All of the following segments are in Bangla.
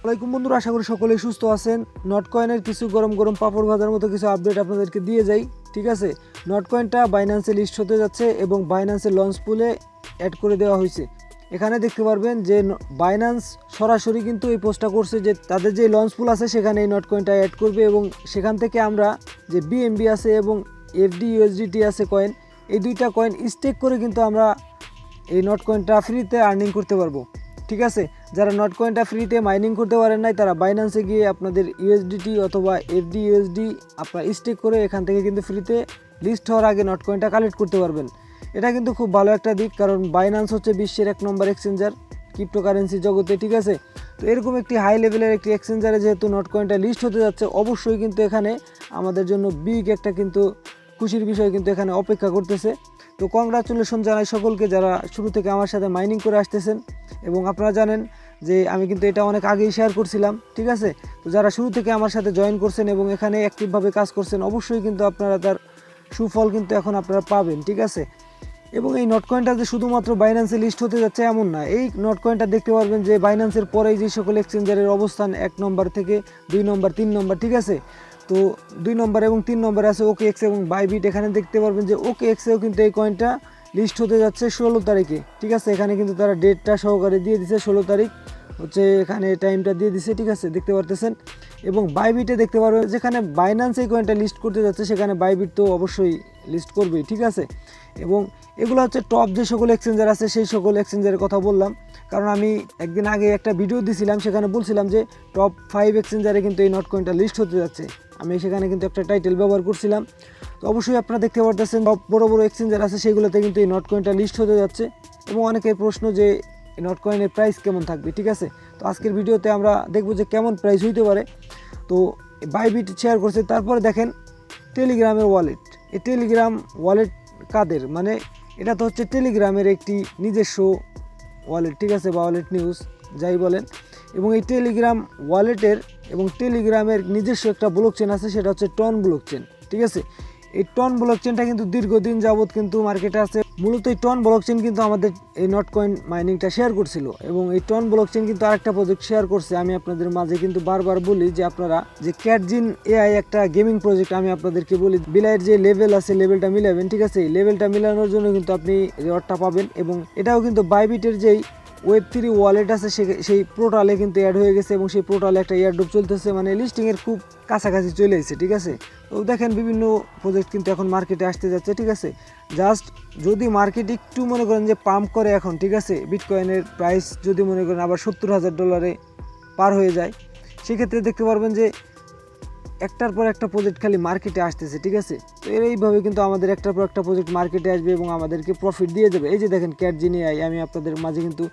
আসসালামু বন্ধুরা, আশা করি সকলেই সুস্থ আছেন। নটকয়েনের কিছু গরম গরম পাপড় ভাজার মতো কিছু আপডেট আপনাদেরকে দিয়ে যাই। ঠিক আছে, নটকয়েনটা বাইন্যান্সে লিস্ট হতে যাচ্ছে এবং বাইন্যান্সের লঞ্চ পুলে অ্যাড করে দেওয়া হয়েছে। এখানে দেখতে পারবেন যে বাইন্যান্স সরাসরি কিন্তু এই পোস্টটা করছে যে তাদের যে লঞ্চ পুল আছে সেখানে এই নটকয়েনটা অ্যাড করবে এবং সেখান থেকে আমরা যে বিএমবি আছে এবং এফডি ইউএসডিটি আছে কয়েন, এই দুইটা কয়েন স্টেক করে কিন্তু আমরা এই নটকয়েনটা ফ্রিতে আর্নিং করতে পারবো। ঠিক আছে, যারা নটকয়েনটা ফ্রিতে মাইনিং করতে পারেন নাই তারা বাইন্যান্সে গিয়ে আপনাদের ইউএসডিটি অথবা এফডি ইউএসডি আপনারা স্টেক করে এখান থেকে কিন্তু ফ্রিতে লিস্ট হওয়ার আগে নটকয়েনটা কালেক্ট করতে পারবেন। এটা কিন্তু খুব ভালো একটা দিক, কারণ বাইন্যান্স হচ্ছে বিশ্বের 1 নম্বর এক্সচেঞ্জার ক্রিপ্টোকারেন্সি জগতে। ঠিক আছে, তো এরকম একটি হাই লেভেলের একটি এক্সচেঞ্জারে যেহেতু নটকয়েনটা লিস্ট হতে যাচ্ছে, অবশ্যই কিন্তু এখানে আমাদের জন্য বিগ একটা কিন্তু খুশির বিষয় কিন্তু এখানে অপেক্ষা করতেছে। তো কংগ্রাচুলেশন জানাই সকলকে যারা শুরু থেকে আমার সাথে মাইনিং করে আসতেছেন। এবং আপনারা জানেন যে আমি কিন্তু এটা অনেক আগেই শেয়ার করছিলাম। ঠিক আছে, তো যারা শুরু থেকে আমার সাথে জয়েন করছেন এবং এখানে অ্যাক্টিভভাবে কাজ করছেন, অবশ্যই কিন্তু আপনারা তার সুফল কিন্তু এখন আপনারা পাবেন। ঠিক আছে, এবং এই নটকয়েনটা যে শুধুমাত্র বাইন্যান্সে লিস্ট হতে যাচ্ছে এমন না। এই নটকয়েনটা দেখতে পারবেন যে বাইন্যান্সের পরেই যে সকল এক্সচেঞ্জারের অবস্থান 1 নম্বর থেকে 2 নম্বর 3 নম্বর। ঠিক আছে, তো 2 নম্বর এবং 3 নম্বর আছে OKX এবং বাইবিট। এখানে দেখতে পারবেন যে OKX-এও কিন্তু এই কয়েনটা লিস্ট হতে যাচ্ছে 16 তারিখে। ঠিক আছে, এখানে কিন্তু তারা ডেটটা সহকারে দিয়ে দিছে, 16 তারিখ হচ্ছে এখানে টাইমটা দিয়ে দিছে। ঠিক আছে, দেখতে পারতেছেন। এবং বাইবিটে দেখতে পারবেন যেখানে বাইন্যান্স এই কয়েনটা লিস্ট করতে যাচ্ছে সেখানে বাইবিট তো অবশ্যই লিস্ট করবেই। ঠিক আছে, এবং এগুলো হচ্ছে টপ যে সকল এক্সচেঞ্জার আছে সেই সকল এক্সচেঞ্জারের কথা বললাম, কারণ আমি একদিন আগে একটা ভিডিও দিছিলাম, সেখানে বলছিলাম যে টপ 5 এক্সচেঞ্জারে কিন্তু এই নটকয়েনটা লিস্ট হতে যাচ্ছে। আমি সেখানে কিন্তু একটা টাইটেল ব্যবহার করছিলাম। তো অবশ্যই আপনারা দেখতে পারতেছেন টপ বড় বড় এক্সচেঞ্জার আছে সেইগুলোতে কিন্তু এই নটকয়েনটা লিস্ট হতে যাচ্ছে। এবং অনেকের প্রশ্ন যে এই নটকয়েনের প্রাইস কেমন থাকবে। ঠিক আছে, তো আজকের ভিডিওতে আমরা দেখব যে কেমন প্রাইস হইতে পারে। তো বাইবিট শেয়ার করছে। তারপরে দেখেন টেলিগ্রামের ওয়ালেট। এই টেলিগ্রাম ওয়ালেট কাদের, মানে এটা তো হচ্ছে টেলিগ্রামের একটি নিজস্ব ওয়ালেট। ঠিক আছে, বা ওয়ালেট নিউজ যাই বলেন। এবং এই টেলিগ্রাম ওয়ালেটের এবং টেলিগ্রামের নিজস্ব একটা ব্লকচেন আছে, সেটা হচ্ছে টন ব্লকচেন। ঠিক আছে, এই টন ব্লকচেনটা কিন্তু দীর্ঘদিন যাবত কিন্তু মার্কেটে আছে। মূলত এই টন ব্লকচেন কিন্তু আমাদের এই নটকয়েন মাইনিংটা শেয়ার করছিল এবং এই টন ব্লকচেন কিন্তু আরেকটা প্রজেক্ট শেয়ার করছে। আমি আপনাদের মাঝে কিন্তু বারবার বলি যে আপনারা যে ক্যাটজিন এআই একটা গেমিং প্রজেক্ট, আমি আপনাদেরকে বলি বিলাইয়ের যে লেভেল আছে লেভেলটা মিলাবেন। ঠিক আছে, এই লেভেলটা মিলানোর জন্য কিন্তু আপনি রিওয়ার্ডটা পাবেন। এবং এটাও কিন্তু বাইবিটের যেই Web3 ওয়ালেট আছে সেই পোর্টালে কিন্তু অ্যাড হয়ে গেছে এবং সেই পোর্টালে একটা এয়ারড্রপ চলতেছে, মানে লিস্টিংয়ের খুব কাছাকাছি চলে এসেছে। ঠিক আছে, তো দেখেন বিভিন্ন প্রজেক্ট কিন্তু এখন মার্কেটে আসতে যাচ্ছে। ঠিক আছে, জাস্ট যদি মার্কেট একটু মনে করেন যে পাম্প করে এখন, ঠিক আছে, বিটকয়েনের প্রাইস যদি মনে করেন আবার $70,000 পার হয়ে যায়, সেক্ষেত্রে দেখতে পারবেন যে একটার পর একটা প্রজেক্ট খালি মার্কেটে আসতেছে। ঠিক আছে, তো এইভাবে কিন্তু আমাদের একটার পর একটা প্রজেক্ট মার্কেটে আসবে এবং আমাদেরকে প্রফিট দিয়ে যাবে। এই যে দেখেন ক্যাটজিন এআই, আমি আপনাদের মাঝে কিন্তু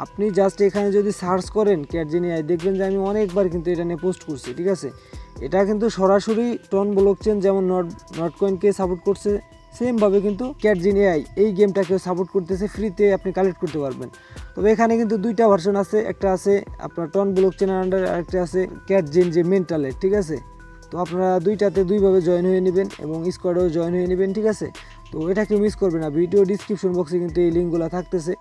আপনি জাস্ট এখানে যদি সার্চ করেন ক্যাটজিন এআই, দেখবেন যে আমি অনেকবার কিন্তু এটা নিয়ে পোস্ট করছি। ঠিক আছে, এটা কিন্তু সরাসরি টন ব্লকচেন যেমন নটকয়েনকে সাপোর্ট করছে, সেমভাবে কিন্তু ক্যাটজিন এআই এই গেমটাকেও সাপোর্ট করতেছে। ফ্রিতে আপনি কালেক্ট করতে পারবেন। তবে এখানে কিন্তু দুইটা ভার্সন আছে, একটা আছে আপনার টন ব্লকচেনের আন্ডার, আরেকটা আছে ক্যাটজিন যে মেন্টালের। ঠিক আছে, তো আপনারা দুইটাতে দুইভাবে জয়েন হয়ে নেবেন এবং স্কোয়াডেও জয়েন হয়ে নেবেন। ঠিক আছে, তো এটা কেউ মিস করবে না। ভিডিও ডিসক্রিপশন বক্সে কিন্তু এই লিঙ্কগুলো থাকতেছে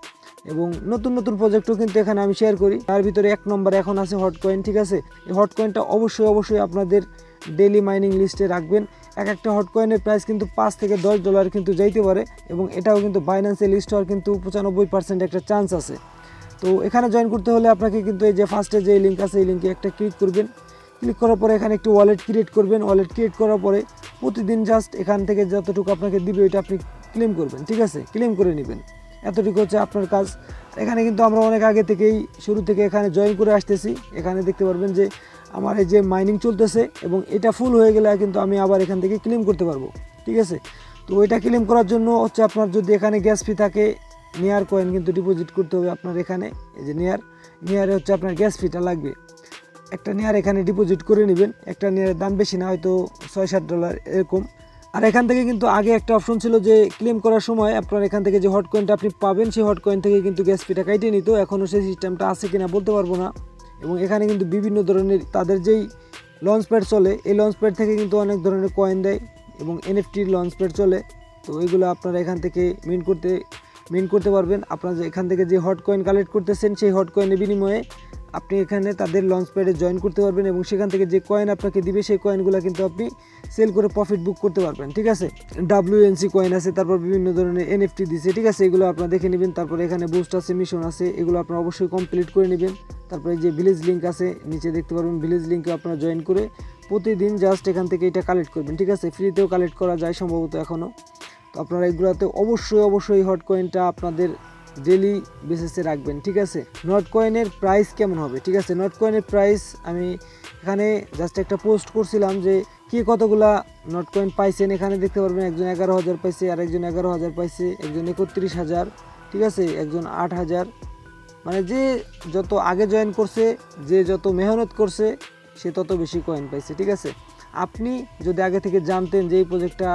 এবং নতুন নতুন প্রজেক্টও কিন্তু এখানে আমি শেয়ার করি। তার ভিতরে 1 নম্বরে এখন আছে হটকয়েন। ঠিক আছে, এই হটকয়েনটা অবশ্যই আপনাদের ডেইলি মাইনিং লিস্টে রাখবেন। একটা হটকয়েনের প্রাইস কিন্তু $5 থেকে $10 কিন্তু যাইতে পারে এবং এটাও কিন্তু বাইন্যান্সে লিস্ট হওয়ার কিন্তু 95% একটা চান্স আছে। তো এখানে জয়েন করতে হলে আপনাকে কিন্তু এই যে ফার্স্টে যে লিঙ্ক আছে এই লিঙ্কে একটা ক্লিক করবেন। ক্লিক করার পরে এখানে একটি ওয়ালেট ক্রিয়েট করবেন। ওয়ালেট ক্রিয়েট করার পরে প্রতিদিন জাস্ট এখান থেকে যতটুকু আপনাকে দিবে ওইটা আপনি ক্লেম করবেন। ঠিক আছে, ক্লেম করে নেবেন, এতটুকু হচ্ছে আপনার কাজ। এখানে কিন্তু আমরা অনেক আগে থেকেই শুরু থেকে এখানে জয়েন করে আসতেছি। এখানে দেখতে পারবেন যে আমার এই যে মাইনিং চলতেছে এবং এটা ফুল হয়ে গেলে কিন্তু আমি আবার এখান থেকে ক্লেম করতে পারবো। ঠিক আছে, তো ওইটা ক্লেম করার জন্য হচ্ছে আপনার যদি এখানে গ্যাস ফি থাকে, নেয়ার কয়েন কিন্তু ডিপোজিট করতে হবে আপনার এখানে। এই যে নেয়ারে হচ্ছে আপনার গ্যাস ফিটা লাগবে। একটা নেয়ার এখানে ডিপোজিট করে নেবেন। একটা নেয়ারের দাম বেশি না, হয়তো $6-7 এরকম। আর এখান থেকে কিন্তু আগে একটা অপশন ছিল যে ক্লেম করার সময় আপনার এখান থেকে যে হটকয়েনটা আপনি পাবেন সেই হটকয়েন থেকে কিন্তু গ্যাস ফিটা কাইটে নিত। এখনও সেই সিস্টেমটা আছে কিনা বলতে পারবো না। এবং এখানে কিন্তু বিভিন্ন ধরনের তাদের যেই লঞ্চ প্যাড চলে, এই লঞ্চ প্যাড থেকে কিন্তু অনেক ধরনের কয়েন দেয় এবং এনএফটির লঞ্চ প্যাড চলে। তো এইগুলো আপনারা এখান থেকে মিন করতে পারবেন। আপনারা এখান থেকে যে হট কয়েন কালেক্ট করতেছেন সেই হট কয়েনের বিনিময়ে আপনি এখানে তাদের লঞ্চ প্যাডে জয়েন করতে পারবেন এবং সেখান থেকে যে কয়েন আপনাকে দিবে সেই কয়েনগুলো কিন্তু আপনি সেল করে প্রফিট বুক করতে পারবেন, ঠিক আছে। WNC কয়েন আছে, তারপর বিভিন্ন ধরনের NFT দিছে, ঠিক আছে, এগুলো আপনারা দেখে নেবেন। তারপরে এখানে বুস্ট আছে, মিশন আছে, এগুলো আপনারা অবশ্যই কমপ্লিট করে নেবেন। তারপরে যে ভিলেজ লিঙ্ক আছে নিচে দেখতে পারবেন, ভিলেজ লিঙ্কে আপনারা জয়েন করে প্রতিদিন জাস্ট এখান থেকে এটা কালেক্ট করবেন, ঠিক আছে। ফ্রিতেও কালেক্ট করা যায় সম্ভবত এখনও। তো আপনারা এগুলোতে অবশ্যই হট কয়েনটা আপনাদের ডেলি বেসিসে রাখবেন, ঠিক আছে। নট কয়েনের প্রাইস কেমন হবে, ঠিক আছে। নট কয়েনের প্রাইস আমি এখানে জাস্ট একটা পোস্ট করছিলাম যে কে কতগুলা নট কয়েন পাইছেন। এখানে দেখতে পারবেন একজন 11,000 পাইছে, আর একজন 11,000 পাইছে, একজন 31,000, ঠিক আছে, একজন 8,000। মানে যে যত আগে জয়েন করছে, যে যত মেহনত করছে, সে তত বেশি কয়েন পাইছে, ঠিক আছে। আপনি যদি আগে থেকে জানতেন যে এই প্রজেক্টটা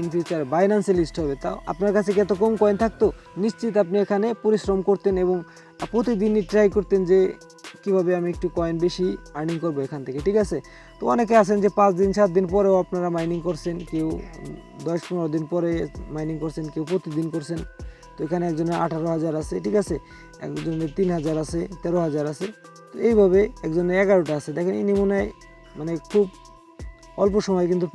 ইন ফিউচার বাইন্যান্সে লিস্ট হবে, তা আপনার কাছে কি এত কম কয়েন থাকতো? নিশ্চিত আপনি এখানে পরিশ্রম করতেন এবং প্রতিদিনই ট্রাই করতেন যে কিভাবে আমি একটু কয়েন বেশি আর্নিং করবো এখান থেকে, ঠিক আছে। তো অনেকে আছেন যে 5 দিন 7 দিন পরেও আপনারা মাইনিং করছেন, কেউ 10-15 দিন পরে মাইনিং করছেন, কেউ প্রতিদিন করছেন। তো এখানে একজনের 18,000 আছে, ঠিক আছে, একজনের 3,000 আছে, 13,000 আছে। তো এইভাবে একজনের 11টা আছে। দেখেন ইনি মনে হয় মানে খুব অল্প সময় কিন্তু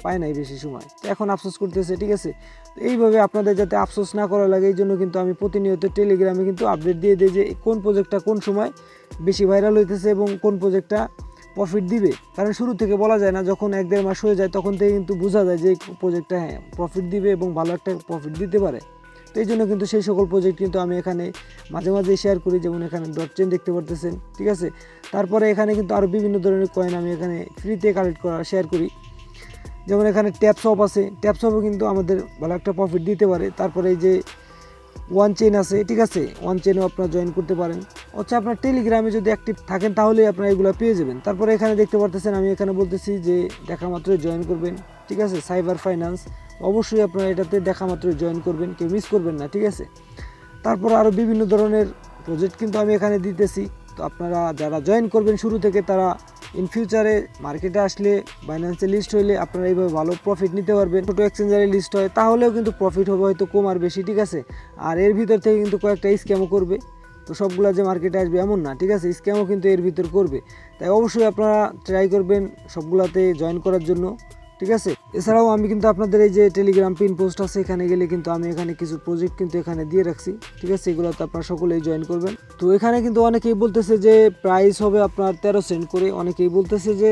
পায় নাই বেশি সময়, তো এখন আফসোস করতেছে, ঠিক আছে। তো এইভাবে আপনাদের যাতে আফসোস না করা লাগে এই জন্য কিন্তু আমি প্রতিনিয়ত টেলিগ্রামে কিন্তু আপডেট দিয়ে দিই যে কোন প্রজেক্টটা কোন সময় বেশি ভাইরাল হইতেছে এবং কোন প্রজেক্টটা প্রফিট দিবে। কারণ শুরু থেকে বলা যায় না, যখন 1-1.5 মাস হয়ে যায় তখন থেকে কিন্তু বোঝা যায় যে এই প্রজেক্টটা হ্যাঁ প্রফিট দিবে এবং ভালো একটা প্রফিট দিতে পারে। তো এই জন্য কিন্তু সেই সকল প্রজেক্ট কিন্তু আমি এখানে মাঝে মাঝে শেয়ার করি, যেমন এখানে ডটচেন দেখতে পারতেছেন, ঠিক আছে। তারপরে এখানে কিন্তু আরও বিভিন্ন ধরনের কয়েন আমি এখানে ফ্রিতে কালেক্ট করা শেয়ার করি। যেমন এখানে ট্যাপসপ আছে, ট্যাপসপও কিন্তু আমাদের ভালো একটা প্রফিট দিতে পারে। তারপরে এই যে ওয়ান চেইন আছে, ঠিক আছে, ওয়ান চেইনও আপনারা জয়েন করতে পারেন। আচ্ছা, আপনার টেলিগ্রামে যদি অ্যাক্টিভ থাকেন তাহলে আপনারা এগুলো পেয়ে যাবেন। তারপরে এখানে দেখতে পারতেছেন আমি এখানে বলতেছি যে দেখা মাত্রই জয়েন করবেন, ঠিক আছে, সাইবার ফাইন্যান্স। অবশ্যই আপনারা এটাতে দেখা মাত্রই জয়েন করবেন, কেউ মিস করবেন না, ঠিক আছে। তারপর আরও বিভিন্ন ধরনের প্রজেক্ট কিন্তু আমি এখানে দিতেছি। তো আপনারা যারা জয়েন করবেন শুরু থেকে, তারা ইন ফিউচারে মার্কেটে আসলে বাইন্যান্সে লিস্ট হইলে আপনারা এইভাবে ভালো প্রফিট নিতে পারবেন। ছোটো এক্সচেঞ্জারে লিস্ট হয় তাহলেও কিন্তু প্রফিট হবে হয়তো কম আর বেশি, ঠিক আছে। আর এর ভিতর থেকে কিন্তু কয়েকটা স্ক্যামও করবে, তো সবগুলো যে মার্কেটে আসবে এমন না, ঠিক আছে, স্ক্যামও কিন্তু এর ভিতর করবে। তাই অবশ্যই আপনারা ট্রাই করবেন সবগুলাতে জয়েন করার জন্য, ঠিক আছে। এছাড়াও আমি কিন্তু আপনাদের এই যে টেলিগ্রাম পিন পোস্ট আছে, এখানে গেলে কিন্তু আমি এখানে কিছু প্রজেক্ট কিন্তু এখানে দিয়ে রাখছি, ঠিক আছে, এগুলোতে আপনারা সকলেই জয়েন করবেন। তো এখানে কিন্তু অনেকেই বলতেছে যে প্রাইস হবে আপনার 13 সেন্ট করে, অনেকেই বলতেছে যে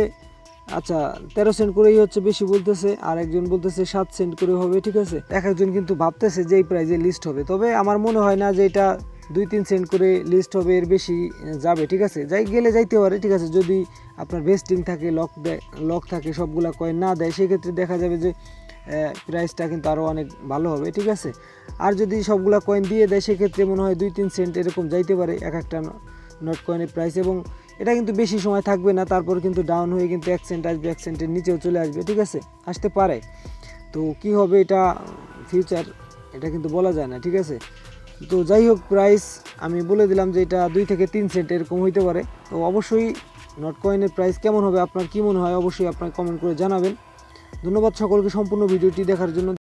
আচ্ছা 13 সেন্ট করেই হচ্ছে বেশি বলতেছে, আর একজন বলতেছে 7 সেন্ট করে হবে, ঠিক আছে। এক একজন কিন্তু ভাবতেছে যে এই প্রাইজে লিস্ট হবে, তবে আমার মনে হয় না যে এটা 2-3 সেন্ট করে লিস্ট হবে, এর বেশি যাবে, ঠিক আছে। যাইতে পারে, ঠিক আছে, যদি আপনার ভেস্টিং থাকে, লক থাকে, সবগুলা কয়েন না দেয়, সেক্ষেত্রে দেখা যাবে যে প্রাইসটা কিন্তু আরও অনেক ভালো হবে, ঠিক আছে। আর যদি সবগুলা কয়েন দিয়ে দেয় সেক্ষেত্রে মনে হয় 2-3 সেন্ট এরকম যাইতে পারে এক একটা নট কয়েনের প্রাইস, এবং এটা কিন্তু বেশি সময় থাকবে না, তারপর কিন্তু ডাউন হয়ে কিন্তু 1 সেন্ট আসবে, 1 সেন্টের নিচেও চলে আসবে, ঠিক আছে, আসতে পারে। তো কি হবে এটা ফিউচার, এটা কিন্তু বলা যায় না, ঠিক আছে। তো যাই হোক, প্রাইস আমি বলে দিলাম যে এটা 2 থেকে 3 সেন্ট এরকম হইতে পারে। তো অবশ্যই নট কয়েনের প্রাইস কেমন হবে আপনার কি মনে হয় অবশ্যই আপনার কমেন্ট করে জানাবেন। ধন্যবাদ সকলকে সম্পূর্ণ ভিডিওটি দেখার জন্য।